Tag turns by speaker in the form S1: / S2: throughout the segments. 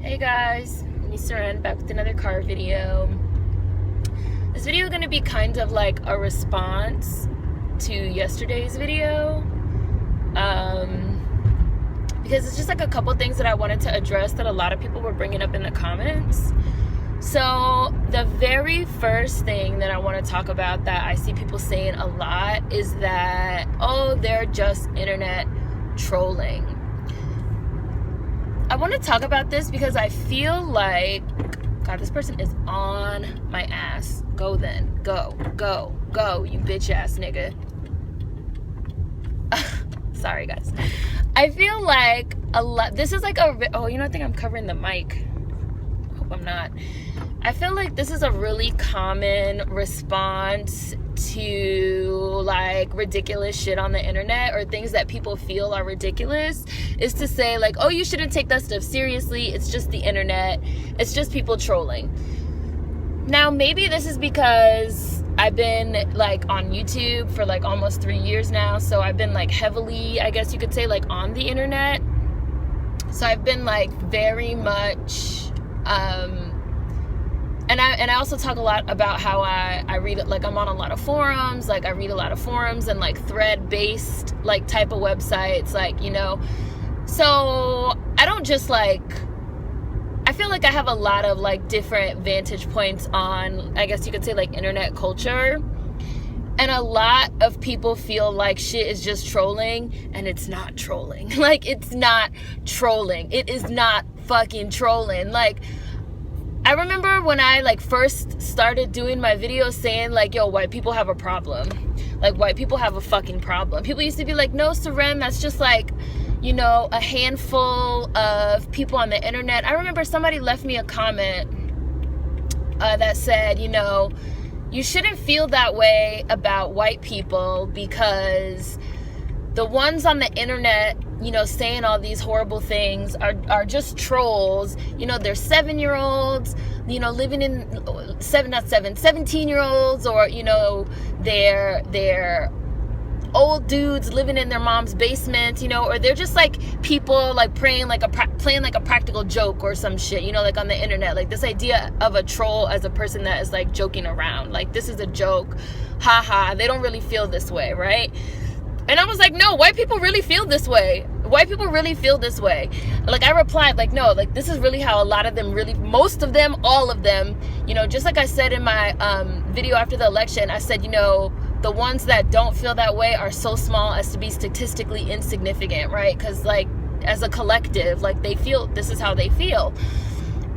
S1: Hey guys, Lisa Ren back with another car video. This video is going to be kind of like a response to yesterday's video, because it's just like a couple things that I wanted to address that a lot of people were bringing up in the comments. So the very first thing that I want to talk about that I see people saying a lot is that, oh, they're just internet trolling. I want to talk about this because I feel like, God, this person is on my ass. Go then. Go, you bitch ass nigga. Sorry, guys. I feel like a lot, this is like a, oh, I think I'm covering the mic. Hope I'm not. I feel like this is a really common response to like ridiculous shit on the internet, or things that people feel are ridiculous, is to say like, oh, you shouldn't take that stuff seriously, it's just the internet, it's just people trolling. Now maybe this is because I've been like on YouTube for like almost 3 years now, so I've been like heavily, I guess you could say, like on the internet. So I've been like very much and I also talk a lot about how I read it, like I'm on a lot of forums, like I read a lot of forums and like thread based like type of websites, like, so I don't just like, I feel like I have a lot of like different vantage points on, I guess you could say, like internet culture, and a lot of people feel like shit is just trolling, and it's not trolling. Like, it's not trolling. It is not fucking trolling. Like, I remember when I like first started doing my videos saying like, yo, white people have a problem. Like, white people have a fucking problem. People used to be like, no, Seren, that's just like, a handful of people on the internet. I remember somebody left me a comment that said, you shouldn't feel that way about white people because the ones on the internet, saying all these horrible things are just trolls. They're 7-year-olds, living in 17-year-olds, or, they're old dudes living in their mom's basement, or they're just like people like playing like a practical joke or some shit, like on the internet. Like this idea of a troll as a person that is like joking around, like this is a joke, haha, they don't really feel this way, right? And I was like, no, white people really feel this way. White people really feel this way. Like, I replied, like, no, like, this is really how a lot of them really, most of them, all of them, just like I said in my video after the election, I said, the ones that don't feel that way are so small as to be statistically insignificant, right? Because, like, as a collective, like, they feel, this is how they feel.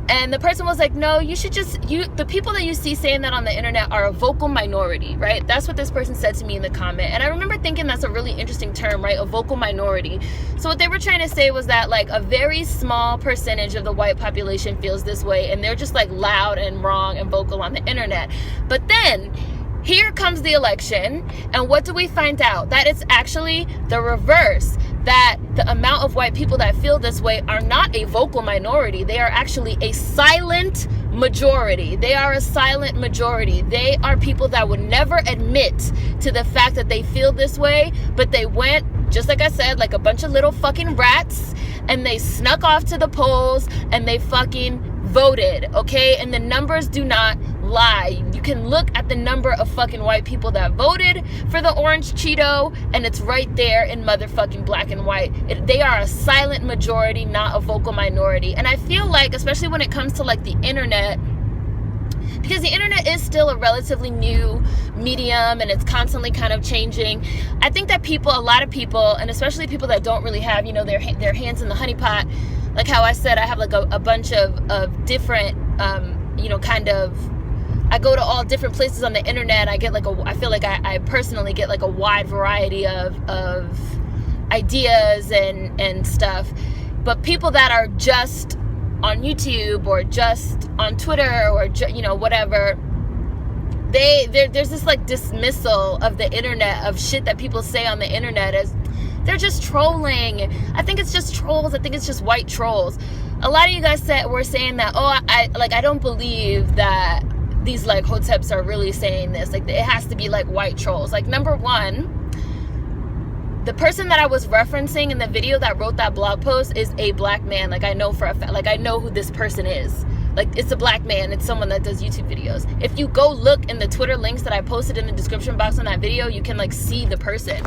S1: And the person was like, no, you should just, the people that you see saying that on the internet are a vocal minority, right? That's what this person said to me in the comment. And I remember thinking that's a really interesting term, right? A vocal minority. So what they were trying to say was that like a very small percentage of the white population feels this way, and they're just like loud and wrong and vocal on the internet. But then here comes the election, and what do we find out? That it's actually the reverse. That the amount of white people that feel this way are not a vocal minority. They are actually a silent majority. They are a silent majority. They are people that would never admit to the fact that they feel this way, but they went, just like I said, like a bunch of little fucking rats, and they snuck off to the polls and they fucking voted, okay? And the numbers do not lie. You can look at the number of fucking white people that voted for the orange Cheeto, and it's right there in motherfucking black and white. They are a silent majority, not a vocal minority. And I feel like, especially when it comes to like the internet, because the internet is still a relatively new medium and it's constantly kind of changing, I think that a lot of people, and especially people that don't really have, their hands in the honeypot, like how I said, I have like a bunch of different, I go to all different places on the internet. I get like I feel like I personally get like a wide variety of ideas and stuff. But people that are just on YouTube or just on Twitter or whatever, there's this like dismissal of the internet, of shit that people say on the internet as they're just trolling. I think it's just trolls. I think it's just white trolls. A lot of you guys were saying that, oh, I don't believe that these like hoteps are really saying this. Like, it has to be like white trolls. Like, number one, the person that I was referencing in the video that wrote that blog post is a black man. Like, I know for a fact, like, I know who this person is. Like, it's a black man. It's someone that does YouTube videos. If you go look in the Twitter links that I posted in the description box on that video, you can, like, see the person.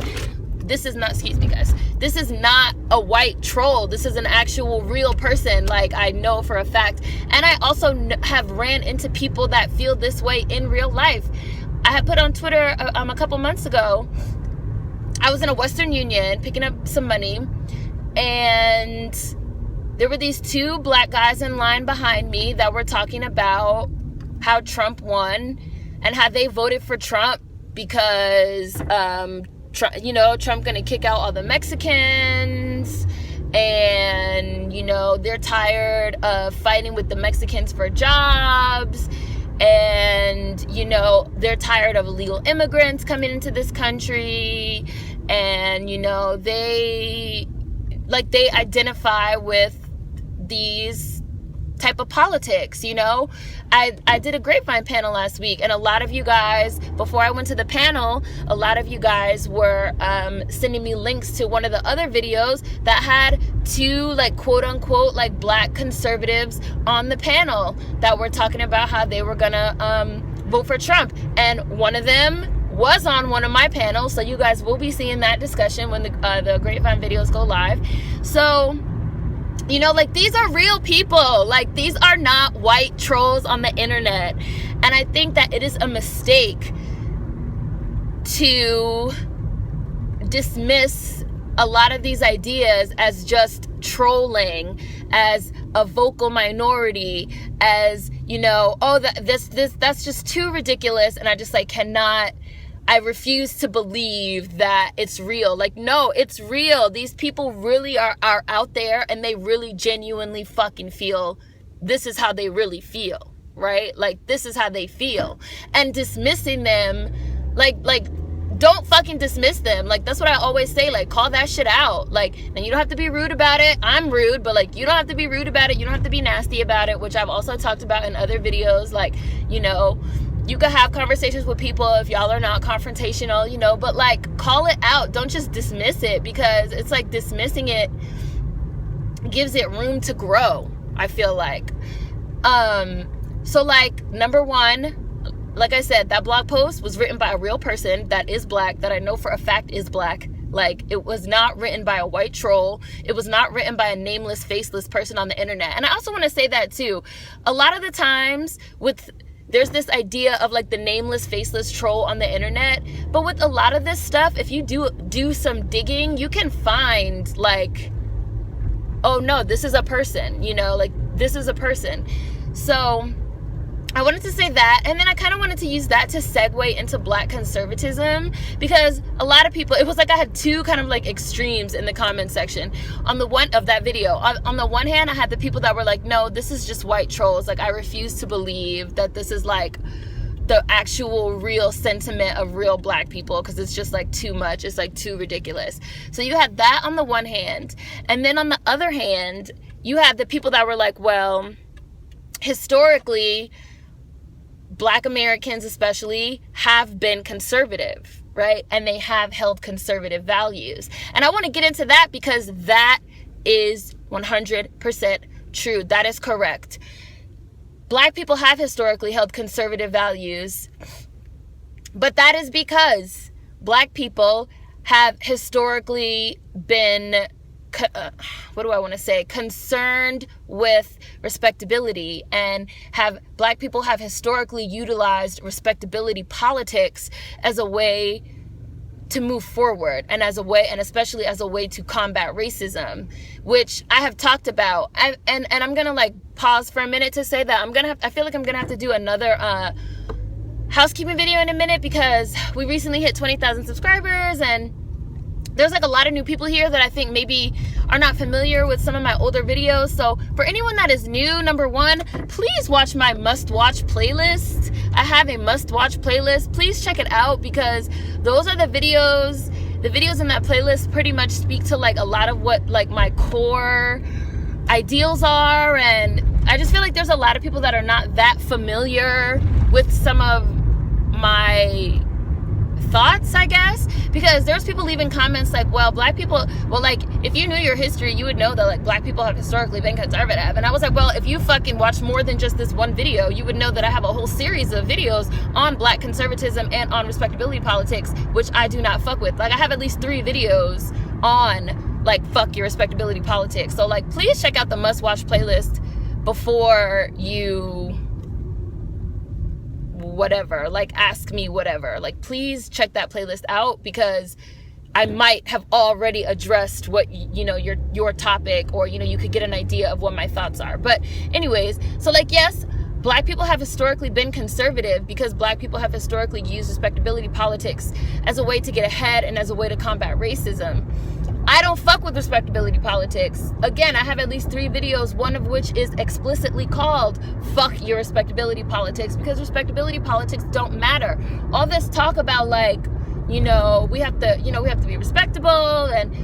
S1: This is not, excuse me, guys. This is not a white troll. This is an actual real person. Like, I know for a fact. And I also have ran into people that feel this way in real life. I had put on Twitter a couple months ago, I was in a Western Union picking up some money, and there were these two black guys in line behind me that were talking about how Trump won and how they voted for Trump because, Trump gonna kick out all the Mexicans, and, they're tired of fighting with the Mexicans for jobs, and, they're tired of illegal immigrants coming into this country, and, they identify with these type of politics. I did a grapevine panel last week, and a lot of you guys, before I went to the panel, a lot of you guys were sending me links to one of the other videos that had two, like, quote unquote, like, black conservatives on the panel that were talking about how they were gonna vote for Trump, and one of them was on one of my panels, so you guys will be seeing that discussion when the grapevine videos go live. So, these are real people. Like, these are not white trolls on the internet. And I think that it is a mistake to dismiss a lot of these ideas as just trolling, as a vocal minority, as, that's just too ridiculous, and I just, like, I refuse to believe that it's real. Like, no, it's real. These people really are out there, and they really genuinely fucking feel this is how they really feel, right? Like, this is how they feel. And dismissing them, like, don't fucking dismiss them. Like, that's what I always say. Like, call that shit out. Like, and you don't have to be rude about it. I'm rude, but, like, you don't have to be rude about it. You don't have to be nasty about it, which I've also talked about in other videos. Like, you can have conversations with people if y'all are not confrontational, but, like, call it out. Don't just dismiss it, because it's like dismissing it gives it room to grow, I feel like. So, like, number one, like I said, that blog post was written by a real person that is black, that I know for a fact is black. Like, it was not written by a white troll. It was not written by a nameless, faceless person on the internet. And I also want to say that too. A lot of the times there's this idea of, like, the nameless, faceless troll on the internet. But with a lot of this stuff, if you do some digging, you can find, like, oh no, this is a person, like, this is a person. So I wanted to say that, and then I kind of wanted to use that to segue into black conservatism, because a lot of people, it was like I had two kind of, like, extremes in the comment section on the one of that video. On the one hand, I had the people that were like, no, this is just white trolls. Like, I refuse to believe that this is, like, the actual real sentiment of real black people, because it's just, like, too much. It's, like, too ridiculous. So you had that on the one hand, and then on the other hand, you had the people that were like, well, historically, Black Americans especially have been conservative, right? And they have held conservative values. And I want to get into that, because that is 100% true. That is correct. Black people have historically held conservative values, but that is because Black people have historically been concerned with respectability, and Black people have historically utilized respectability politics as a way to move forward, and especially as a way to combat racism, which I have talked about. And I'm gonna, like, pause for a minute to say that I feel like I'm gonna have to do another housekeeping video in a minute, because we recently hit 20,000 subscribers, and there's, like, a lot of new people here that I think maybe are not familiar with some of my older videos. So for anyone that is new, number one, please watch my must-watch playlist. I have a must-watch playlist. Please check it out, because those are the videos in that playlist pretty much speak to, like, a lot of what, like, my core ideals are. And I just feel like there's a lot of people that are not that familiar with some of my thoughts, I guess, because there's people leaving comments like, well, black people, well, like, if you knew your history, you would know that, like, black people have historically been conservative. And I was like, well, if you fucking watch more than just this one video, you would know that I have a whole series of videos on black conservatism and on respectability politics, which I do not fuck with. Like, I have at least 3 videos on, like, fuck your respectability politics. So, like, please check out the must-watch playlist before you whatever, like, ask me whatever. Like, please check that playlist out, because I might have already addressed what, you know, your topic, or, you know, you could get an idea of what my thoughts are. But anyways, so, like, yes, black people have historically been conservative because black people have historically used respectability politics as a way to get ahead and as a way to combat racism. I don't fuck with respectability politics. Again, I have at least 3 videos, one of which is explicitly called fuck your respectability politics, because respectability politics don't matter. All this talk about, like, you know, we have to be respectable, and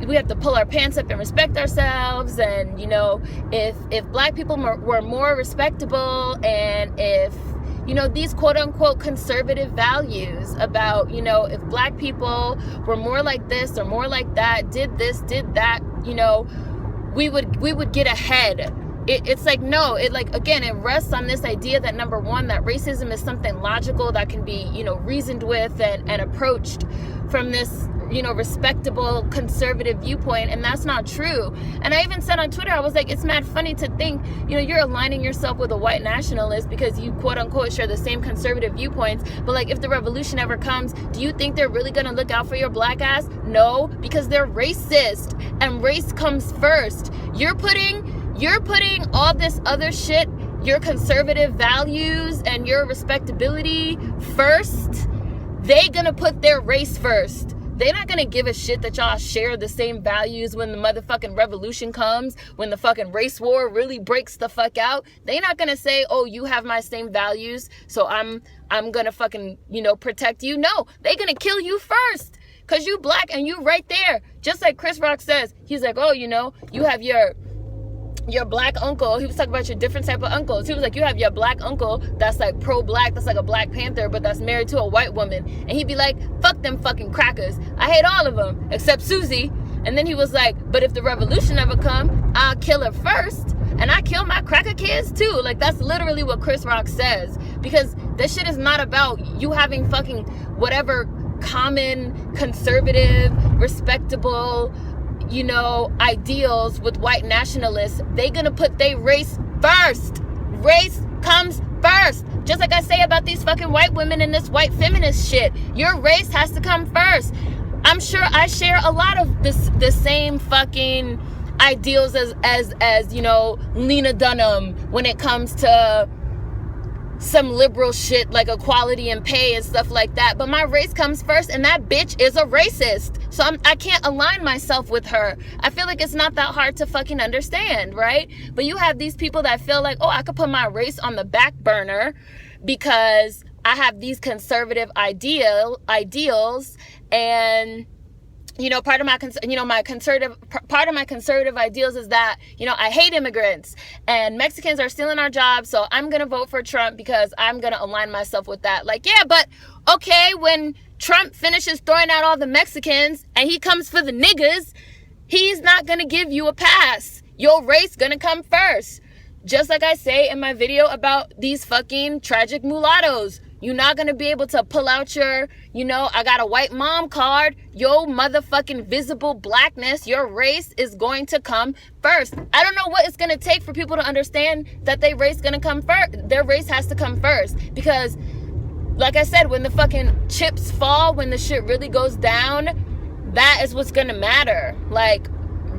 S1: we have to pull our pants up and respect ourselves, and, you know, if black people were more respectable, and if, you know, these quote-unquote conservative values about, you know, if black people were more like this or more like that, did this, did that, you know, we would get ahead. It's like, no, it, like, again, it rests on this idea that, number one, that racism is something logical that can be, you know, reasoned with and approached from this, you know, respectable conservative viewpoint, and that's not true. And I even said on Twitter, I was like, it's mad funny to think, you know, you're aligning yourself with a white nationalist because you quote unquote share the same conservative viewpoints, but, like, if the revolution ever comes, do you think they're really gonna look out for your black ass? No, because they're racist, and race comes first. You're putting all this other shit, your conservative values and your respectability first. They gonna put their race first. They're not gonna give a shit that y'all share the same values when the motherfucking revolution comes, when the fucking race war really breaks the fuck out. They're not gonna say, oh, you have my same values, so I'm gonna fucking, you know, protect you. No, they're gonna kill you first, cause you black and you right there. Just like Chris Rock says, he's like, oh, you know, you have your black uncle. He was talking about your different type of uncles. He was like, you have your black uncle that's like pro-black, that's like a Black Panther, but that's married to a white woman. And he'd be like, fuck them fucking crackers. I hate all of them except Susie. And then he was like, but if the revolution ever come, I'll kill her first, and I kill my cracker kids too. Like, that's literally what Chris Rock says, because this shit is not about you having fucking whatever common, conservative, respectable, you know, ideals with white nationalists. They gonna put their race first. Race comes first. Just like I say about these fucking white women and this white feminist shit. Your race has to come first. I'm sure I share a lot of the same fucking ideals as you know, Lena Dunham when it comes to some liberal shit like equality and pay and stuff like that. But my race comes first, and that bitch is a racist. So I can't align myself with her. I feel like it's not that hard to fucking understand, right? But you have these people that feel like, oh, I could put my race on the back burner because I have these conservative ideals, and you know, part of my conservative ideals is that, you know, I hate immigrants and Mexicans are stealing our jobs, so I'm gonna vote for Trump because I'm gonna align myself with that. Like, yeah, but okay, when Trump finishes throwing out all the Mexicans and he comes for the niggas, he's not gonna give you a pass. Your race gonna come first. Just like I say in my video about these fucking tragic mulattoes. You're not going to be able to pull out your, you know, I got a white mom card. Your motherfucking visible blackness, your race is going to come first. I don't know what it's going to take for people to understand that their race going to come first. Their race has to come first. Because, like I said, when the fucking chips fall, when the shit really goes down, that is what's going to matter. Like,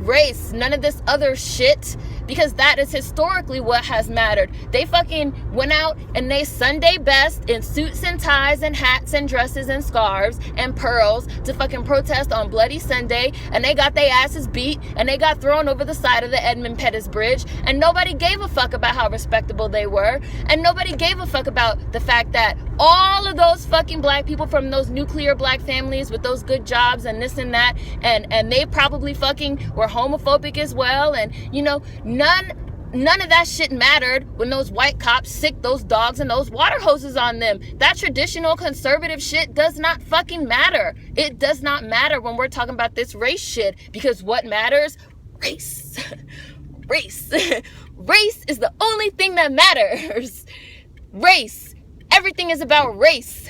S1: race, none of this other shit, because that is historically what has mattered. They fucking went out and they Sunday best in suits and ties and hats and dresses and scarves and pearls to fucking protest on Bloody Sunday, and they got their asses beat and they got thrown over the side of the Edmund Pettus Bridge, and nobody gave a fuck about how respectable they were, and nobody gave a fuck about the fact that all of those fucking black people from those nuclear black families with those good jobs and this and that, and they probably fucking were homophobic as well, and you know, none none of that shit mattered when those white cops sicked those dogs and those water hoses on them. That traditional conservative shit does not fucking matter. It does not matter when we're talking about this race shit, because what matters? Race. Race. Race is the only thing that matters. Race. Everything is about race.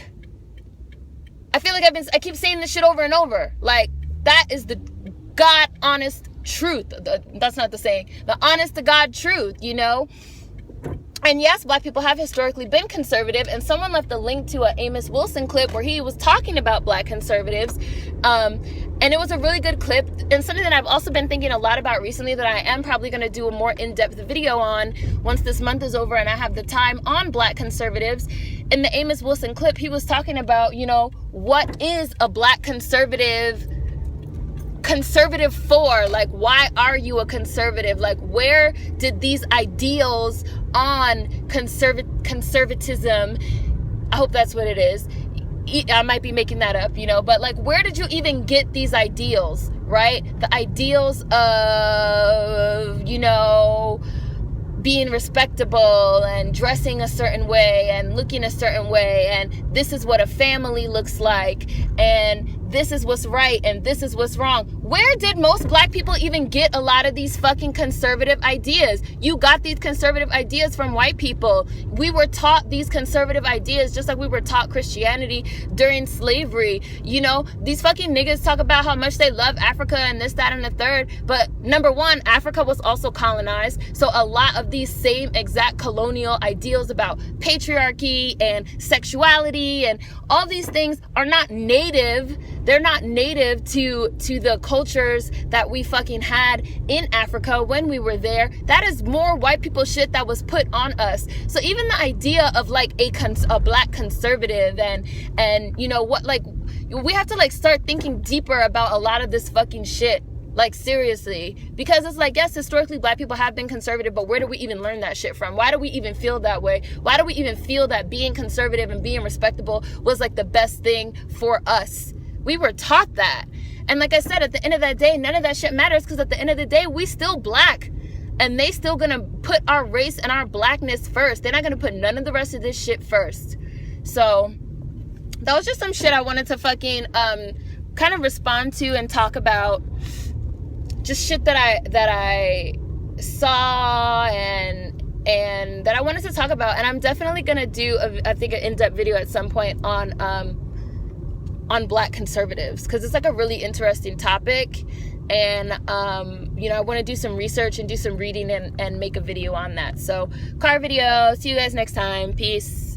S1: I feel like I keep saying this shit over and over. Like, that is the God honest truth. That's not the saying. The honest to God truth, you know? And yes, black people have historically been conservative, and someone left a link to a Amos Wilson clip where he was talking about black conservatives, and it was a really good clip, and something that I've also been thinking a lot about recently that I am probably going to do a more in-depth video on once this month is over and I have the time, on black conservatives. In the Amos Wilson clip, he was talking about, you know, what is a black conservative for? Like, why are you a conservative? Like, where did these ideals on conservatism, I hope that's what it is, I might be making that up, you know, but like, where did you even get these ideals, right? The ideals of, you know, being respectable and dressing a certain way and looking a certain way, and this is what a family looks like, and this is what's right and this is what's wrong. Where did most black people even get a lot of these fucking conservative ideas? You got these conservative ideas from white people. We were taught these conservative ideas just like we were taught Christianity during slavery. You know, these fucking niggas talk about how much they love Africa and this, that, and the third. But number one, Africa was also colonized. So a lot of these same exact colonial ideals about patriarchy and sexuality and all these things are not native. They're not native to the cultures that we fucking had in Africa when we were there. That is more white people shit that was put on us. So even the idea of like a black conservative and you know what, like, we have to like start thinking deeper about a lot of this fucking shit. Like, seriously, because it's like, yes, historically black people have been conservative, but where do we even learn that shit from? Why do we even feel that way? Why do we even feel that being conservative and being respectable was like the best thing for us? We were taught that. And like I said, at the end of that day, none of that shit matters, because at the end of the day, we still black, and they still gonna put our race and our blackness first. They're not gonna put none of the rest of this shit first. So that was just some shit I wanted to fucking kind of respond to and talk about. Just shit that I saw and that I wanted to talk about. And I'm definitely gonna do I think an in-depth video at some point on black conservatives, because it's like a really interesting topic, and you know, I want to do some research and do some reading and make a video on that. So car video, see you guys next time, peace.